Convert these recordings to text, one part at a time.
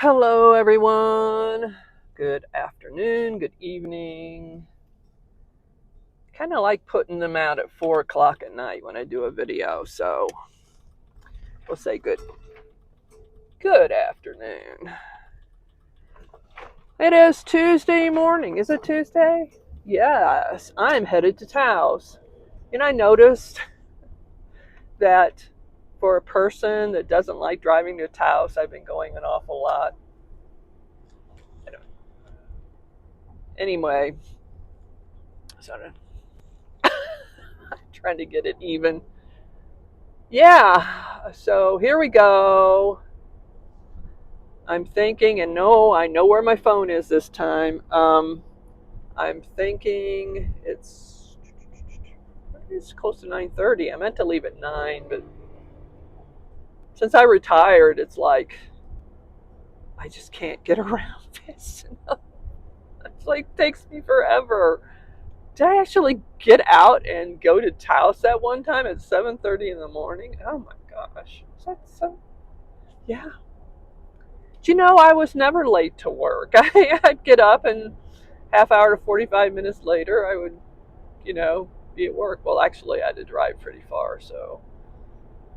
Hello, everyone. Good afternoon, good evening. Kind of like putting them out at 4 o'clock at night when I do a video, so we'll say good afternoon. It is Tuesday morning. Is it Tuesday? Yes, I'm headed to Taos. And I noticed that for a person that doesn't like driving to Taos, I've been going an awful lot. Anyway, so I'm trying to get it even. Yeah, so here we go. I'm thinking, and no, I know where my phone is this time. I'm thinking it's close to 9:30. I meant to leave at 9, but since I retired, it's like I just can't get around this. It's like takes me forever. Did I actually get out and go to Taos that one time at 7:30 in the morning? Oh my gosh, is that so? Yeah. Do you know I was never late to work? I'd get up and half hour to 45 minutes later, I would, be at work. Well, actually, I had to drive pretty far, so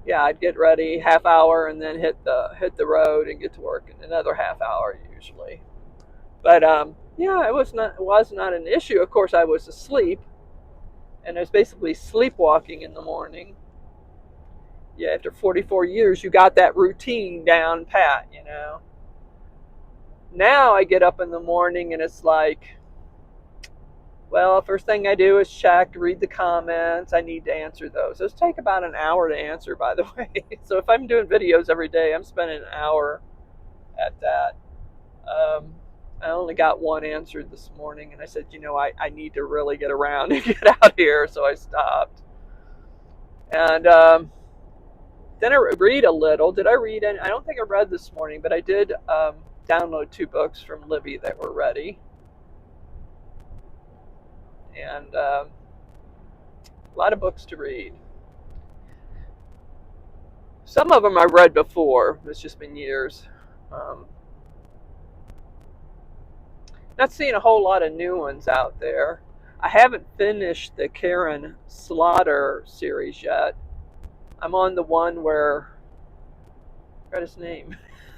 yeah, I'd get ready half hour and then hit the road and get to work in another half hour usually. But yeah, it was not an issue. Of course, I was asleep, and I was basically sleepwalking in the morning. Yeah, after 44 years, you got that routine down pat. Now I get up in the morning and it's like, well, first thing I do is check, read the comments. I need to answer those. Those take about an hour to answer, by the way. So if I'm doing videos every day, I'm spending an hour at that. I only got one answered this morning, and I said, I need to really get around and get out here. So I stopped. And then I read a little. Did I read any? I don't think I read this morning, but I did download 2 books from Libby that were ready. And a lot of books to read. Some of them I've read before. It's just been years. Um, Not seeing a whole lot of new ones out there. I haven't finished the Karen Slaughter series yet. I'm on the one where I forgot his name.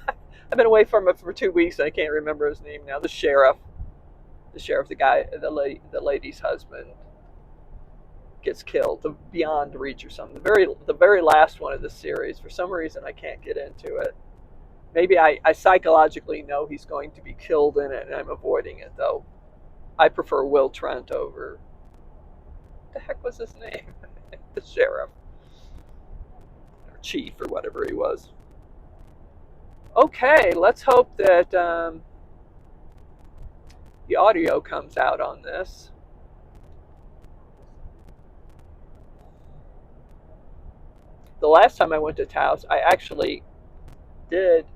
I've been away from it for 2 weeks and I can't remember his name now. The guy, the lady's husband gets killed beyond reach or something. The very last one of the series. For some reason, I can't get into it. Maybe I psychologically know he's going to be killed in it, and I'm avoiding it though. I prefer Will Trent over. What the heck was his name? The sheriff or chief or whatever he was. Okay, let's hope that the audio comes out on this. The last time I went to Taos, I actually did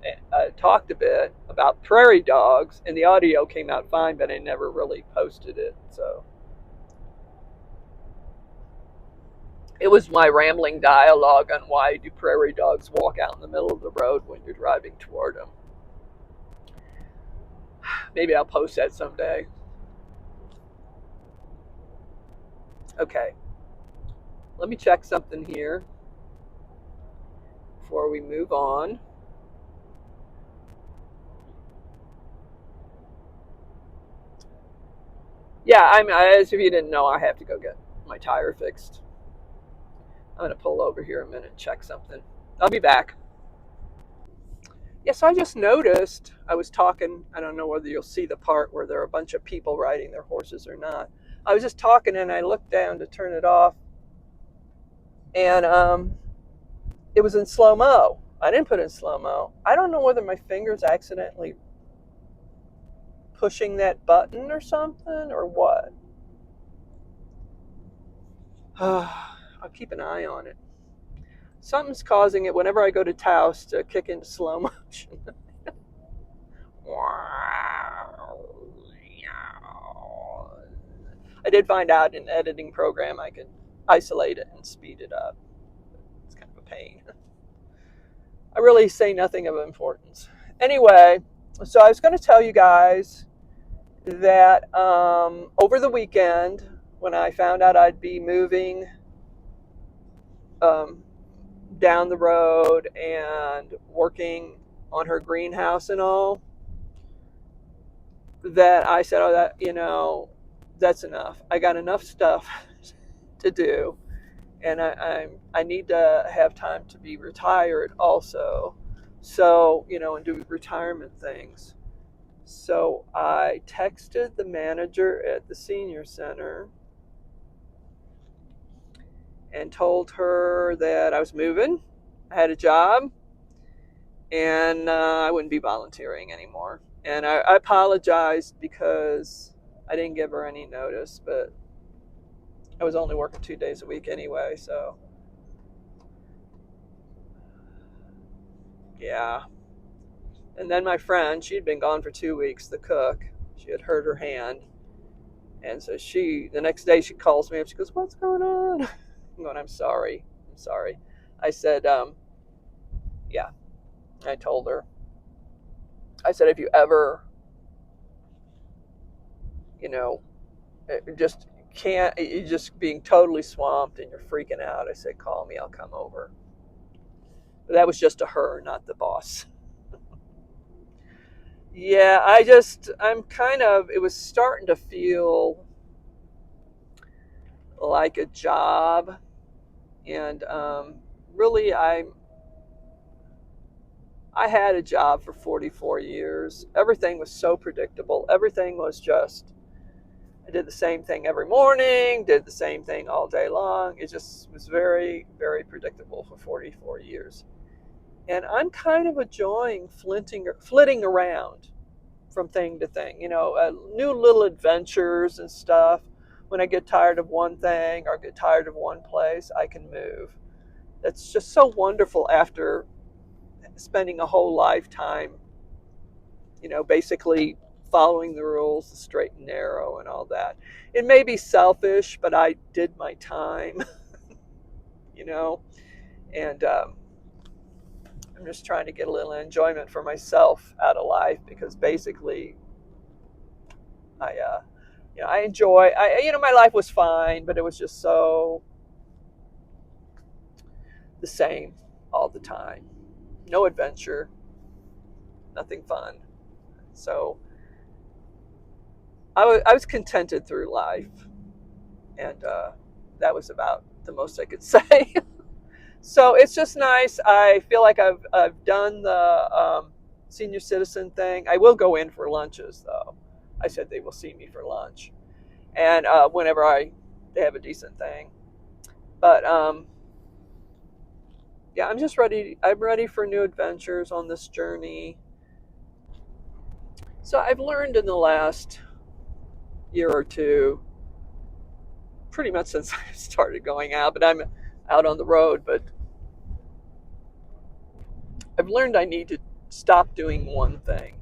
talked a bit about prairie dogs, and the audio came out fine, but I never really posted it. So it was my rambling dialogue on why do prairie dogs walk out in the middle of the road when you're driving toward them. Maybe I'll post that someday. Okay, let me check something here before we move on. Yeah, as if you didn't know, I have to go get my tire fixed. I'm going to pull over here a minute and check something. I'll be back. Yeah, so I just noticed, I was talking, I don't know whether you'll see the part where there are a bunch of people riding their horses or not. I was just talking and I looked down to turn it off, and it was in slow-mo. I didn't put it in slow-mo. I don't know whether my fingers accidentally pushing that button or something or what. I'll keep an eye on it. Something's causing it whenever I go to Taos to kick into slow motion. I did find out in an editing program I could isolate it and speed it up. It's kind of a pain. I really say nothing of importance. Anyway, So I was going to tell you guys that over the weekend, when I found out I'd be moving um, down the road and working on her greenhouse and all, that I said, oh, that, that's enough. I got enough stuff to do, and I need to have time to be retired also. So, and do retirement things. So I texted the manager at the senior center and told her that I was moving, I had a job, and I wouldn't be volunteering anymore. And I apologized because I didn't give her any notice, but I was only working 2 days a week anyway, so yeah. And then my friend, she'd been gone for 2 weeks, the cook, she had hurt her hand. And so the next day she calls me up, she goes, "What's going on?" I'm going, I'm sorry. I said, yeah, I told her. I said, if you ever, you know, just can't, you're just being totally swamped and you're freaking out, I said, call me, I'll come over. But that was just to her, not the boss. Yeah, it was starting to feel like a job. And really, I had a job for 44 years. Everything was so predictable. Everything was just, I did the same thing every morning, did the same thing all day long. It just was very, very predictable for 44 years. And I'm kind of enjoying flitting around from thing to thing, new little adventures and stuff. When I get tired of one thing or get tired of one place, I can move. That's just so wonderful after spending a whole lifetime, basically following the rules, the straight and narrow, and all that. It may be selfish, but I did my time, you know, and I'm just trying to get a little enjoyment for myself out of life because basically, I enjoy. My life was fine, but it was just so the same all the time. No adventure, nothing fun. So I was contented through life, and that was about the most I could say. So it's just nice. I feel like I've done the senior citizen thing. I will go in for lunches though. I said they will see me for lunch, and whenever they have a decent thing. But yeah, I'm just ready. I'm ready for new adventures on this journey. So I've learned in the last year or two, pretty much since I started going out, but I'm out on the road. But I've learned I need to stop doing one thing,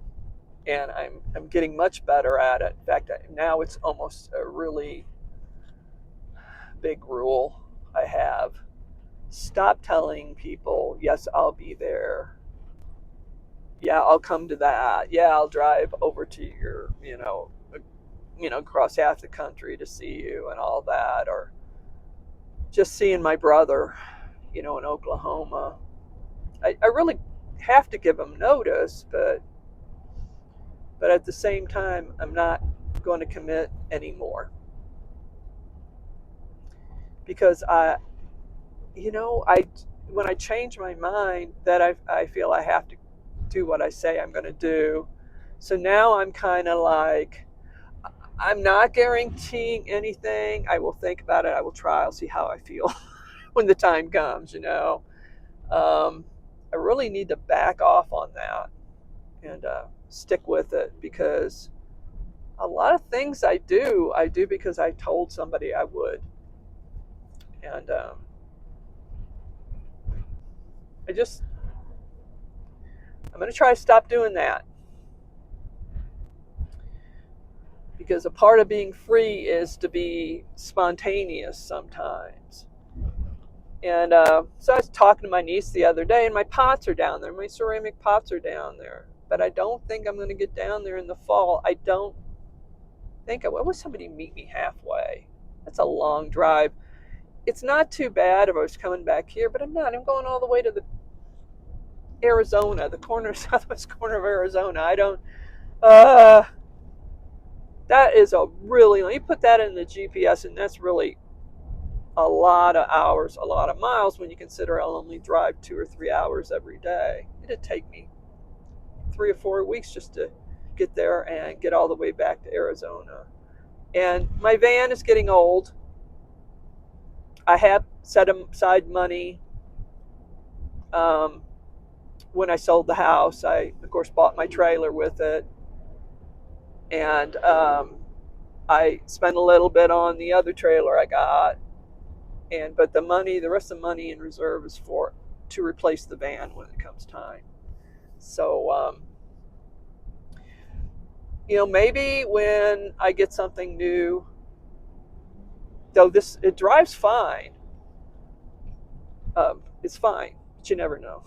and I'm getting much better at it. In fact, now it's almost a really big rule I have. Stop telling people, yes, I'll be there. Yeah, I'll come to that. Yeah, I'll drive over to your, across half the country to see you and all that. Or just seeing my brother, in Oklahoma. I really have to give him notice, but at the same time, I'm not going to commit anymore because I when I change my mind, that I feel I have to do what I say I'm going to do. So now I'm kind of like, I'm not guaranteeing anything. I will think about it. I will try. I'll see how I feel when the time comes. I really need to back off on that and stick with it because a lot of things I do because I told somebody I would, and I just I'm going to try to stop doing that because a part of being free is to be spontaneous sometimes. And so I was talking to my niece the other day, and my pots are down there. My ceramic pots are down there. but I don't think I'm going to get down there in the fall. I don't think I will. Would somebody meet me halfway? That's a long drive. It's not too bad if I was coming back here, but I'm not. I'm going all the way to the Arizona, the corner, southwest corner of Arizona. I don't. Uh, that is a really. You put that in the GPS, and that's really a lot of hours, a lot of miles when you consider I'll only drive 2 or 3 hours every day. It'd take me 3 or 4 weeks just to get there and get all the way back to Arizona. And my van is getting old. I have set aside money. When I sold the house, I, of course, bought my trailer with it. And I spent a little bit on the other trailer I got. But the rest of the money in reserve is to replace the van when it comes time. So, maybe when I get something new, though it drives fine. It's fine, but you never know.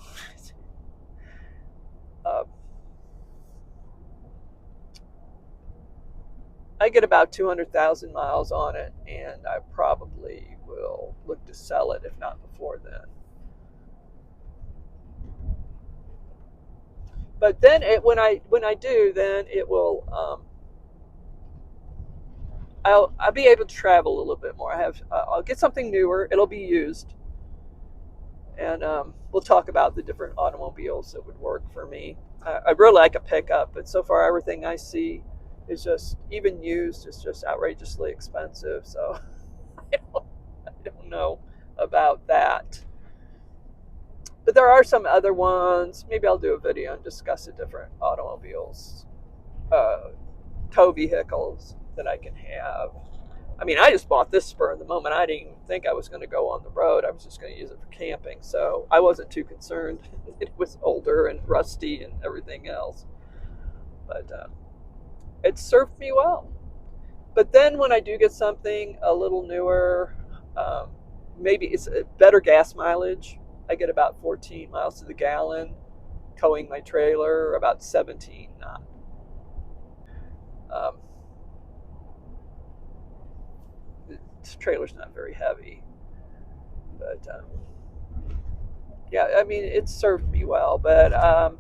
uh, I get about 200,000 miles on it, and I probably will look to sell it, if not before then. But then when I do, then it will. I'll be able to travel a little bit more. I'll get something newer. It'll be used, and we'll talk about the different automobiles that would work for me. I really like a pickup, but so far everything I see is just, even used, is just outrageously expensive. So I don't know about that. But there are some other ones. Maybe I'll do a video and discuss the different automobiles, uh, tow vehicles that I can have. I mean, I just bought this spur in the moment. I didn't even think I was going to go on the road. I was just going to use it for camping. So I wasn't too concerned. It was older and rusty and everything else. But it served me well. But then when I do get something a little newer, um, maybe it's a better gas mileage. I get about 14 miles to the gallon, towing my trailer, about 17 not. Um, the trailer's not very heavy, but yeah, I mean, it served me well. But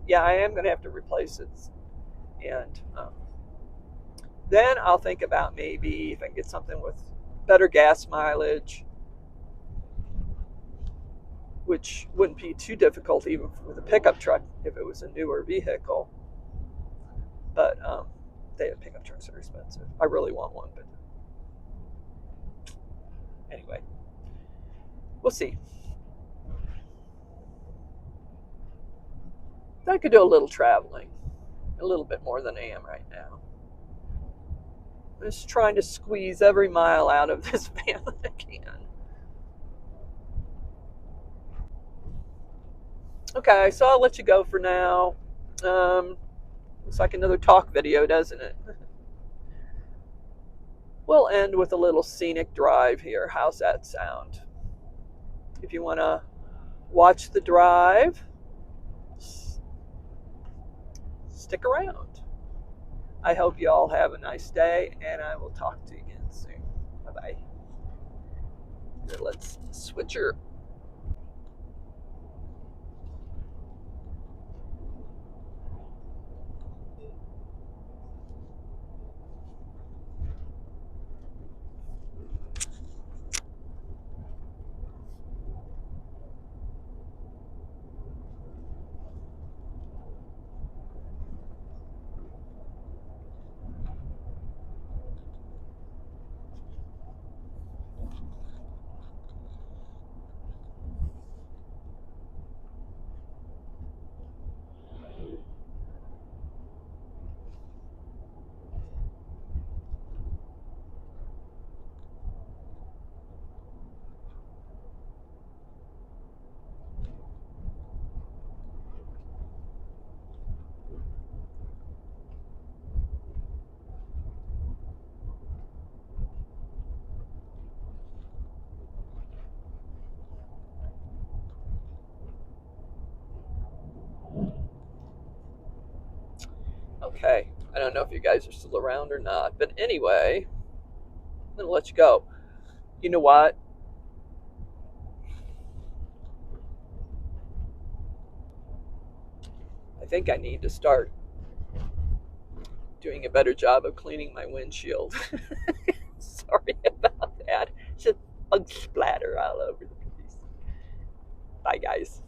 yeah, I am going to have to replace it, and then I'll think about maybe if I can get something with better gas mileage, which wouldn't be too difficult even with a pickup truck if it was a newer vehicle. But pickup trucks are expensive. I really want one, but anyway, we'll see. I could do a little traveling, a little bit more than I am right now. I'm just trying to squeeze every mile out of this van that I can. Okay, so I'll let you go for now. Looks like another talk video, doesn't it? We'll end with a little scenic drive here. How's that sound? If you want to watch the drive, stick around. I hope you all have a nice day, and I will talk to you again soon. Bye-bye. Let's switch her. Okay, I don't know if you guys are still around or not, but anyway, I'm gonna let you go. You know what? I think I need to start doing a better job of cleaning my windshield. Sorry about that. Just bug splatter all over the place. Bye, guys.